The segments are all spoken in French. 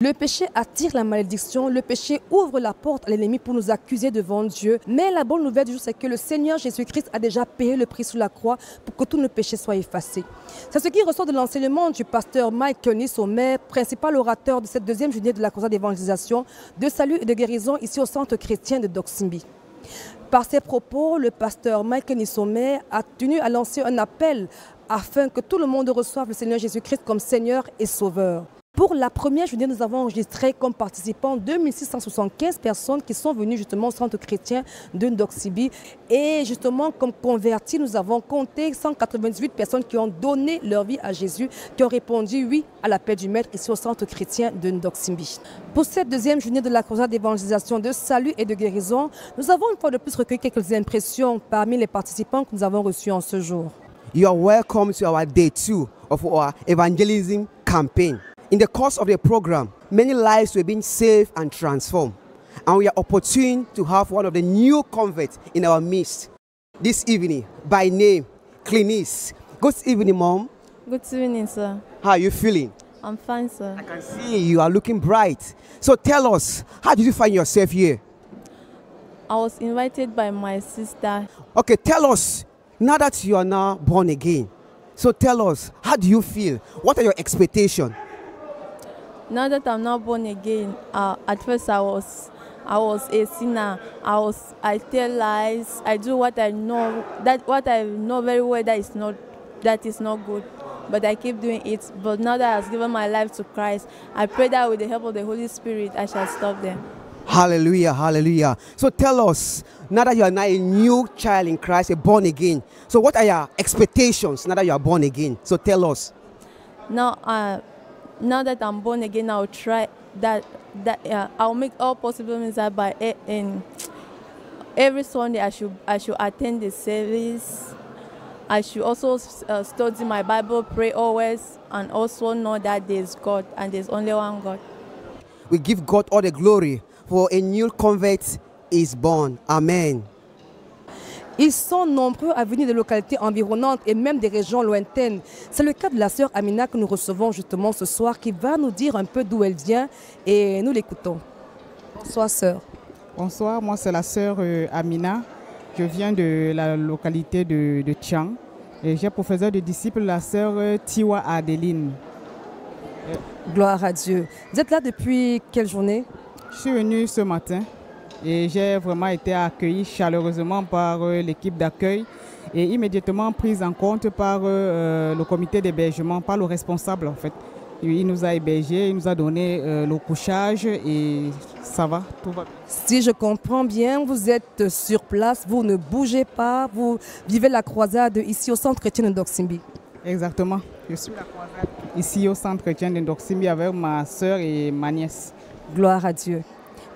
Le péché attire la malédiction, le péché ouvre la porte à l'ennemi pour nous accuser devant Dieu. Mais la bonne nouvelle du jour, c'est que le Seigneur Jésus-Christ a déjà payé le prix sur la croix pour que tous nos péchés soient effacés. C'est ce qui ressort de l'enseignement du pasteur Mike Nisomé, principal orateur de cette deuxième journée de la croisade d'évangélisation, de salut et de guérison ici au centre chrétien de Doksimbi. Par ses propos, le pasteur Mike Nisomé a tenu à lancer un appel afin que tout le monde reçoive le Seigneur Jésus-Christ comme Seigneur et Sauveur. Pour la première journée, nous avons enregistré comme participants 2675 personnes qui sont venues justement au centre chrétien de Doksimbi. Et justement, comme convertis, nous avons compté 198 personnes qui ont donné leur vie à Jésus, qui ont répondu oui à l'appel du Maître ici au centre chrétien de Doksimbi. Pour cette deuxième journée de la croisade d'évangélisation de salut et de guérison, nous avons une fois de plus recueilli quelques impressions parmi les participants que nous avons reçus en ce jour. You are welcome to our day 2 of our evangelism campaign. In the course of the program, many lives were being saved and transformed. And we are opportune to have one of the new converts in our midst this evening, by name, Clinice. Good evening, Mom. Good evening, sir. How are you feeling? I'm fine, sir. I can see you are looking bright. So tell us, how did you find yourself here? I was invited by my sister. Okay, tell us, now that you are now born again, so tell us, how do you feel? What are your expectations? Now that I'm not born again, at first I was a sinner. I tell lies. I do what I know very well that is not good. But I keep doing it. But now that I've given my life to Christ, I pray that with the help of the Holy Spirit, I shall stop them. Hallelujah, hallelujah. So tell us, now that you are now a new child in Christ, a born again. So what are your expectations now that you are born again? So tell us. Now that I'm born again, I'll try that I'll make all possible means that by every Sunday I should attend the service. I should also study my Bible, pray always, and also know that there's God and there's only one God. We give God all the glory for a new convert is born. Amen. Ils sont nombreux à venir des localités environnantes et même des régions lointaines. C'est le cas de la sœur Amina que nous recevons justement ce soir qui va nous dire un peu d'où elle vient et nous l'écoutons. Bonsoir sœur. Bonsoir, moi c'est la sœur Amina. Je viens de la localité de Tchang et j'ai pour professeur de disciple la sœur Tiwa Adeline. Gloire à Dieu. Vous êtes là depuis quelle journée? Je suis venue ce matin. Et j'ai vraiment été accueilli chaleureusement par l'équipe d'accueil et immédiatement prise en compte par le comité d'hébergement, par le responsable en fait. Il nous a hébergés, il nous a donné le couchage et ça va, tout va bien. Si je comprends bien, vous êtes sur place, vous ne bougez pas, vous vivez la croisade ici au centre chrétien de Doksimbi. Exactement, je suis la croisade ici au centre chrétien de Doksimbi avec ma soeur et ma nièce. Gloire à Dieu.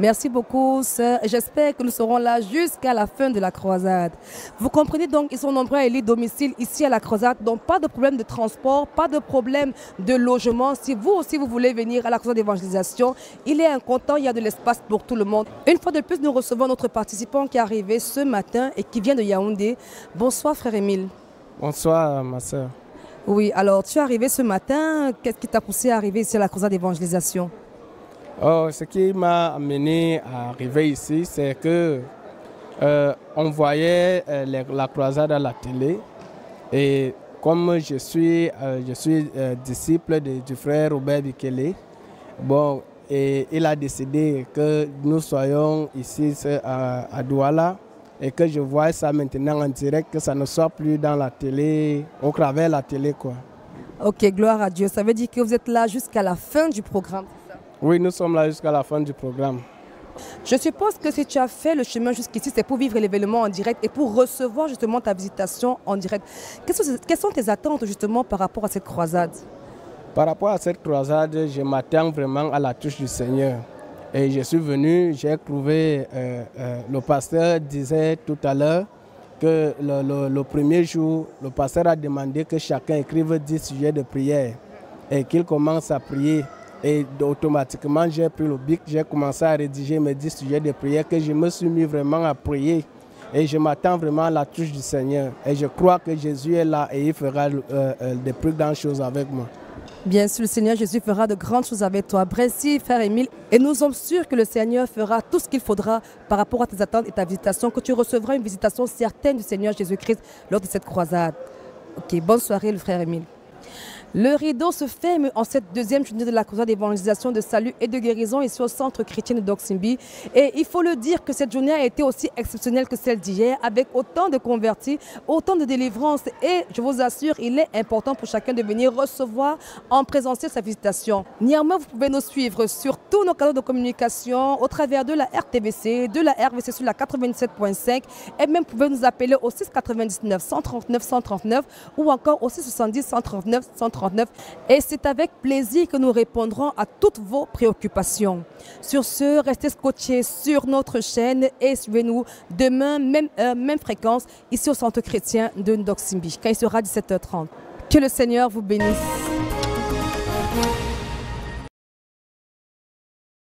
Merci beaucoup, sœur. J'espère que nous serons là jusqu'à la fin de la croisade. Vous comprenez donc, ils sont nombreux à élire domicile ici à la croisade. Donc, pas de problème de transport, pas de problème de logement. Si vous aussi, vous voulez venir à la croisade d'évangélisation, il est important, il y a de l'espace pour tout le monde. Une fois de plus, nous recevons notre participant qui est arrivé ce matin et qui vient de Yaoundé. Bonsoir, frère Émile. Bonsoir, ma sœur. Oui, alors, tu es arrivé ce matin. Qu'est-ce qui t'a poussé à arriver ici à la croisade d'évangélisation? Ce qui m'a amené à arriver ici, c'est que on voyait la croisade à la télé et comme je suis disciple du frère Robert Bikele, bon, et il a décidé que nous soyons ici à Douala et que je vois ça maintenant en direct, que ça ne soit plus dans la télé, au travers de la télé, quoi. Ok, gloire à Dieu. Ça veut dire que vous êtes là jusqu'à la fin du programme. Oui, nous sommes là jusqu'à la fin du programme. Je suppose que si tu as fait le chemin jusqu'ici, c'est pour vivre l'événement en direct et pour recevoir justement ta visitation en direct. Quelles sont tes attentes justement par rapport à cette croisade? Par rapport à cette croisade, je m'attends vraiment à la touche du Seigneur. Et je suis venu, j'ai trouvé, le pasteur disait tout à l'heure que le premier jour, le pasteur a demandé que chacun écrive 10 sujets de prière et qu'il commence à prier. Et automatiquement, j'ai pris le bic, j'ai commencé à rédiger mes 10 sujets de prière que je me suis mis vraiment à prier. Et je m'attends vraiment à la touche du Seigneur. Et je crois que Jésus est là et il fera des plus grandes choses avec moi. Bien sûr, le Seigneur Jésus fera de grandes choses avec toi. Merci, frère Émile. Et nous sommes sûrs que le Seigneur fera tout ce qu'il faudra par rapport à tes attentes et ta visitation, que tu recevras une visitation certaine du Seigneur Jésus-Christ lors de cette croisade. Ok, bonne soirée, le frère Émile. Le rideau se ferme en cette deuxième journée de la croisade d'évangélisation, de salut et de guérison ici au centre chrétien de Doksimbi. Et il faut le dire que cette journée a été aussi exceptionnelle que celle d'hier, avec autant de convertis, autant de délivrances. Et je vous assure, il est important pour chacun de venir recevoir en présentiel sa visitation. Néanmoins, vous pouvez nous suivre sur tous nos canaux de communication, au travers de la RTVC, de la RVC sur la 97.5, et même vous pouvez nous appeler au 699 139 139 ou encore au 670 139 139. Et c'est avec plaisir que nous répondrons à toutes vos préoccupations. Sur ce, restez scotchés sur notre chaîne et suivez-nous demain, même heure, même fréquence, ici au Centre chrétien de Doksimbi, quand il sera 17h30. Que le Seigneur vous bénisse.